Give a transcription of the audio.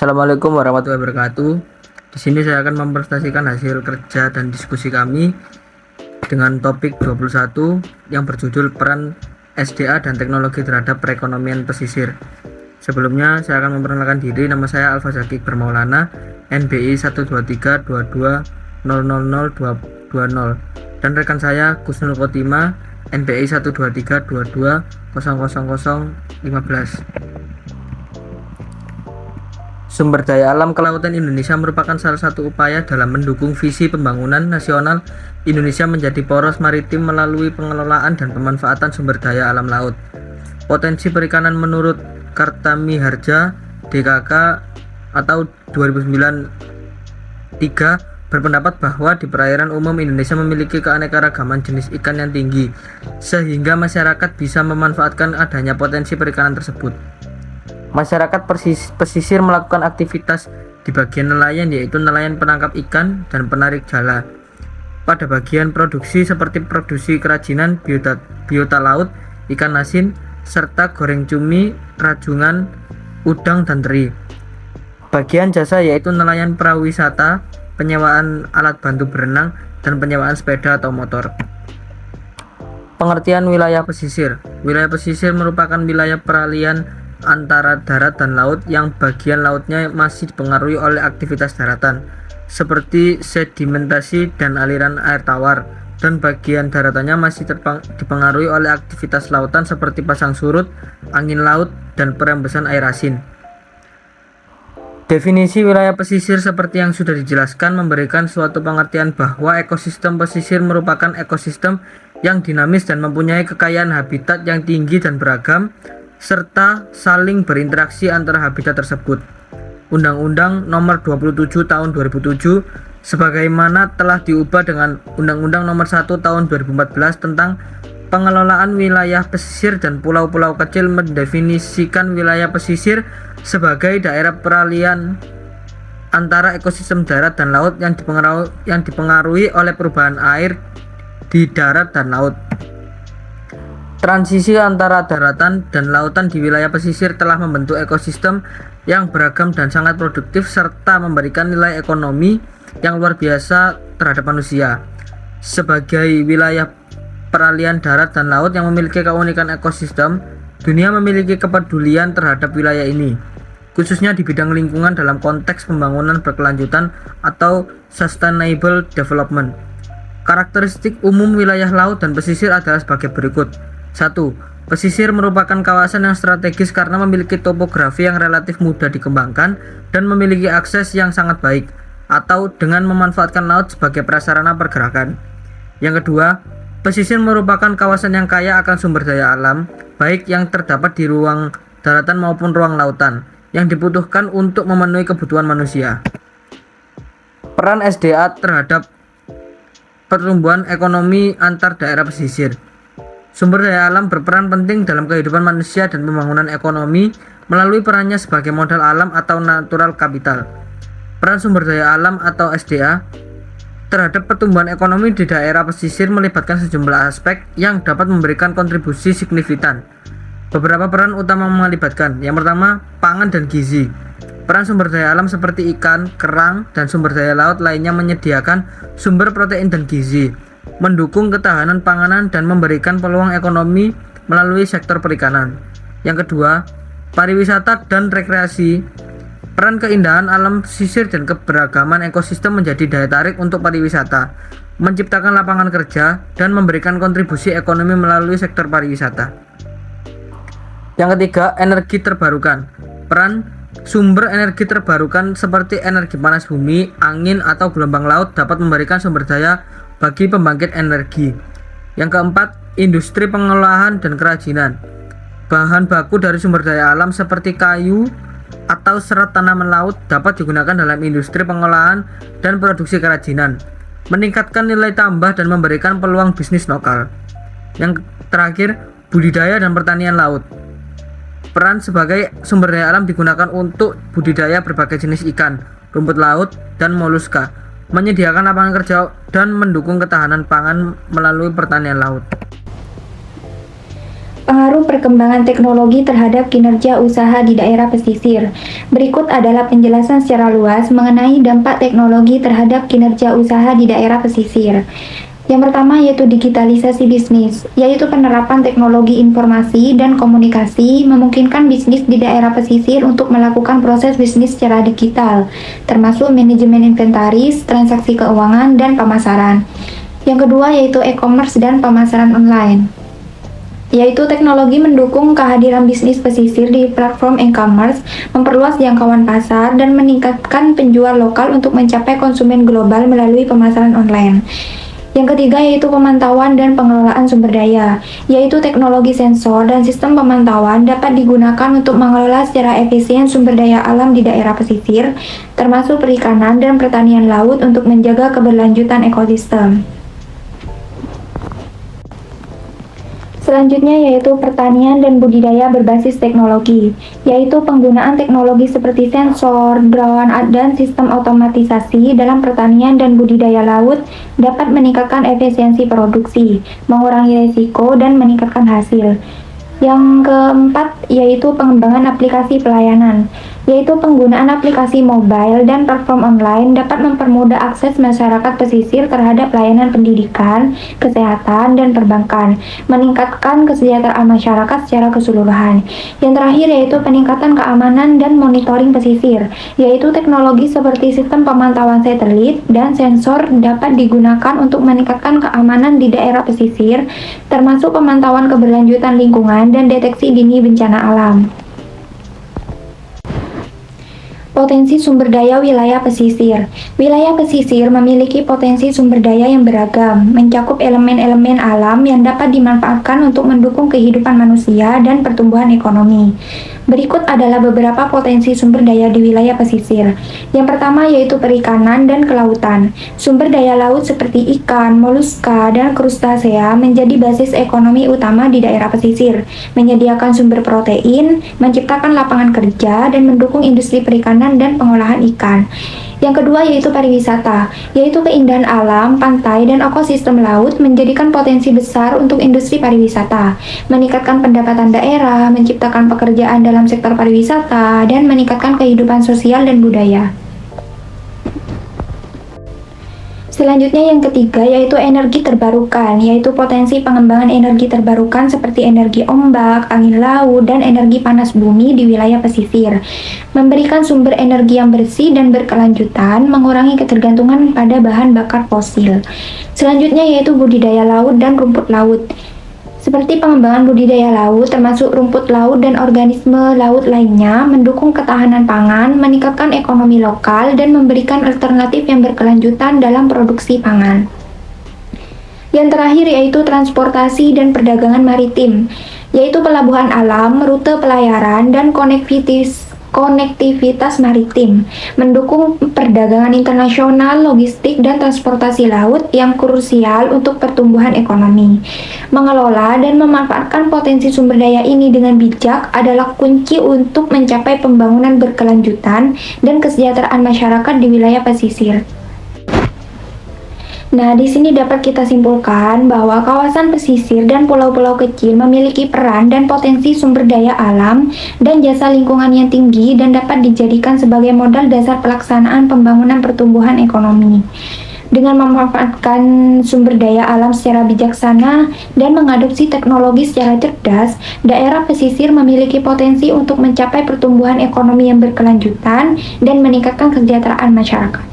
Assalamualaikum warahmatullahi wabarakatuh. Di sini saya akan mempresentasikan hasil kerja dan diskusi kami dengan topik 21 yang berjudul peran SDA dan teknologi terhadap perekonomian pesisir. Sebelumnya saya akan memperkenalkan diri. Nama saya Alfa Zaki Bermaulana, NBI 12322000220, dan rekan saya Kusnul Khotima, NBI 12322000015. Sumber daya alam kelautan Indonesia merupakan salah satu upaya dalam mendukung visi pembangunan nasional Indonesia menjadi poros maritim melalui pengelolaan dan pemanfaatan sumber daya alam laut. Potensi perikanan menurut Kartamiharja DKK atau 2009-3 berpendapat bahwa di perairan umum Indonesia memiliki keanekaragaman jenis ikan yang tinggi, sehingga masyarakat bisa memanfaatkan adanya potensi perikanan tersebut. Masyarakat pesisir melakukan aktivitas di bagian nelayan, yaitu nelayan penangkap ikan dan penarik jala. Pada bagian produksi seperti produksi kerajinan, biota laut, ikan asin, serta goreng cumi, rajungan, udang, dan teri. Bagian jasa yaitu nelayan prawisata, penyewaan alat bantu berenang, dan penyewaan sepeda atau motor. Pengertian wilayah pesisir. Wilayah pesisir merupakan wilayah peralihan antara darat dan laut yang bagian lautnya masih dipengaruhi oleh aktivitas daratan seperti sedimentasi dan aliran air tawar, dan bagian daratannya masih dipengaruhi oleh aktivitas lautan seperti pasang surut, angin laut, dan perembesan air asin. Definisi wilayah pesisir seperti yang sudah dijelaskan memberikan suatu pengertian bahwa ekosistem pesisir merupakan ekosistem yang dinamis dan mempunyai kekayaan habitat yang tinggi dan beragam, serta saling berinteraksi antara habitat tersebut. Undang-Undang Nomor 27 Tahun 2007 sebagaimana telah diubah dengan Undang-Undang Nomor 1 Tahun 2014 tentang pengelolaan wilayah pesisir dan pulau-pulau kecil mendefinisikan wilayah pesisir sebagai daerah peralihan antara ekosistem darat dan laut yang dipengaruhi oleh perubahan air di darat dan laut. Transisi antara daratan dan lautan di wilayah pesisir telah membentuk ekosistem yang beragam dan sangat produktif serta memberikan nilai ekonomi yang luar biasa terhadap manusia. Sebagai wilayah peralihan darat dan laut yang memiliki keunikan ekosistem, dunia memiliki kepedulian terhadap wilayah ini, khususnya di bidang lingkungan dalam konteks pembangunan berkelanjutan atau sustainable development. Karakteristik umum wilayah laut dan pesisir adalah sebagai berikut. 1. Pesisir merupakan kawasan yang strategis karena memiliki topografi yang relatif mudah dikembangkan dan memiliki akses yang sangat baik, atau dengan memanfaatkan laut sebagai prasarana pergerakan. Yang kedua, pesisir merupakan kawasan yang kaya akan sumber daya alam, baik yang terdapat di ruang daratan maupun ruang lautan, yang dibutuhkan untuk memenuhi kebutuhan manusia. Peran SDA terhadap pertumbuhan ekonomi antar daerah pesisir. Sumber daya alam berperan penting dalam kehidupan manusia dan pembangunan ekonomi melalui perannya sebagai modal alam atau natural capital. Peran sumber daya alam atau SDA terhadap pertumbuhan ekonomi di daerah pesisir melibatkan sejumlah aspek yang dapat memberikan kontribusi signifikan. Beberapa peran utama melibatkan: yang pertama, pangan dan gizi. Peran sumber daya alam seperti ikan, kerang, dan sumber daya laut lainnya menyediakan sumber protein dan gizi, mendukung ketahanan panganan dan memberikan peluang ekonomi melalui sektor perikanan. Yang kedua, pariwisata dan rekreasi. Peran keindahan alam pesisir dan keberagaman ekosistem menjadi daya tarik untuk pariwisata, menciptakan lapangan kerja, dan memberikan kontribusi ekonomi melalui sektor pariwisata. Yang ketiga, energi terbarukan. Peran sumber energi terbarukan seperti energi panas bumi, angin, atau gelombang laut dapat memberikan sumber daya bagi pembangkit energi. Yang keempat, industri pengolahan dan kerajinan. Bahan baku dari sumber daya alam seperti kayu atau serat tanaman laut dapat digunakan dalam industri pengolahan dan produksi kerajinan, meningkatkan nilai tambah dan memberikan peluang bisnis lokal. Yang terakhir, budidaya dan pertanian laut. Peran sebagai sumber daya alam digunakan untuk budidaya berbagai jenis ikan, rumput laut, dan moluska, menyediakan lapangan kerja dan mendukung ketahanan pangan melalui pertanian laut. Pengaruh perkembangan teknologi terhadap kinerja usaha di daerah pesisir. Berikut adalah penjelasan secara luas mengenai dampak teknologi terhadap kinerja usaha di daerah pesisir. Yang pertama yaitu digitalisasi bisnis, yaitu penerapan teknologi informasi dan komunikasi memungkinkan bisnis di daerah pesisir untuk melakukan proses bisnis secara digital, termasuk manajemen inventaris, transaksi keuangan, dan pemasaran. Yang kedua yaitu e-commerce dan pemasaran online, yaitu teknologi mendukung kehadiran bisnis pesisir di platform e-commerce, memperluas jangkauan pasar, dan meningkatkan penjual lokal untuk mencapai konsumen global melalui pemasaran online. Yang ketiga yaitu pemantauan dan pengelolaan sumber daya, yaitu teknologi sensor dan sistem pemantauan dapat digunakan untuk mengelola secara efisien sumber daya alam di daerah pesisir, termasuk perikanan dan pertanian laut untuk menjaga keberlanjutan ekosistem. Selanjutnya yaitu pertanian dan budidaya berbasis teknologi, yaitu penggunaan teknologi seperti sensor, drone, dan sistem otomatisasi dalam pertanian dan budidaya laut dapat meningkatkan efisiensi produksi, mengurangi risiko, dan meningkatkan hasil. Yang keempat yaitu pengembangan aplikasi pelayanan, yaitu penggunaan aplikasi mobile dan platform online dapat mempermudah akses masyarakat pesisir terhadap layanan pendidikan, kesehatan, dan perbankan, meningkatkan kesejahteraan masyarakat secara keseluruhan. Yang terakhir yaitu peningkatan keamanan dan monitoring pesisir, yaitu teknologi seperti sistem pemantauan satelit dan sensor dapat digunakan untuk meningkatkan keamanan di daerah pesisir, termasuk pemantauan keberlanjutan lingkungan dan deteksi dini bencana alam. Potensi sumber daya wilayah pesisir. Wilayah pesisir memiliki potensi sumber daya yang beragam, mencakup elemen-elemen alam yang dapat dimanfaatkan untuk mendukung kehidupan manusia dan pertumbuhan ekonomi. Berikut adalah beberapa potensi sumber daya di wilayah pesisir. Yang pertama yaitu perikanan dan kelautan. Sumber daya laut seperti ikan, moluska, dan krustasea menjadi basis ekonomi utama di daerah pesisir, menyediakan sumber protein, menciptakan lapangan kerja, dan mendukung industri perikanan dan pengolahan ikan. Yang kedua yaitu pariwisata, yaitu keindahan alam, pantai, dan ekosistem laut menjadikan potensi besar untuk industri pariwisata, meningkatkan pendapatan daerah, menciptakan pekerjaan dalam sektor pariwisata, dan meningkatkan kehidupan sosial dan budaya. Selanjutnya yang ketiga yaitu energi terbarukan, yaitu potensi pengembangan energi terbarukan seperti energi ombak, angin laut, dan energi panas bumi di wilayah pesisir. Memberikan sumber energi yang bersih dan berkelanjutan, mengurangi ketergantungan pada bahan bakar fosil. Selanjutnya yaitu budidaya laut dan rumput laut. Seperti pengembangan budidaya laut, termasuk rumput laut dan organisme laut lainnya, mendukung ketahanan pangan, meningkatkan ekonomi lokal, dan memberikan alternatif yang berkelanjutan dalam produksi pangan. Yang terakhir yaitu transportasi dan perdagangan maritim, yaitu pelabuhan alam, rute pelayaran, dan konektivitas maritim, mendukung perdagangan internasional, logistik, dan transportasi laut yang krusial untuk pertumbuhan ekonomi. Mengelola dan memanfaatkan potensi sumber daya ini dengan bijak adalah kunci untuk mencapai pembangunan berkelanjutan dan kesejahteraan masyarakat di wilayah pesisir. Nah, di sini dapat kita simpulkan bahwa kawasan pesisir dan pulau-pulau kecil memiliki peran dan potensi sumber daya alam dan jasa lingkungan yang tinggi dan dapat dijadikan sebagai modal dasar pelaksanaan pembangunan pertumbuhan ekonomi. Dengan memanfaatkan sumber daya alam secara bijaksana dan mengadopsi teknologi secara cerdas, daerah pesisir memiliki potensi untuk mencapai pertumbuhan ekonomi yang berkelanjutan dan meningkatkan kesejahteraan masyarakat.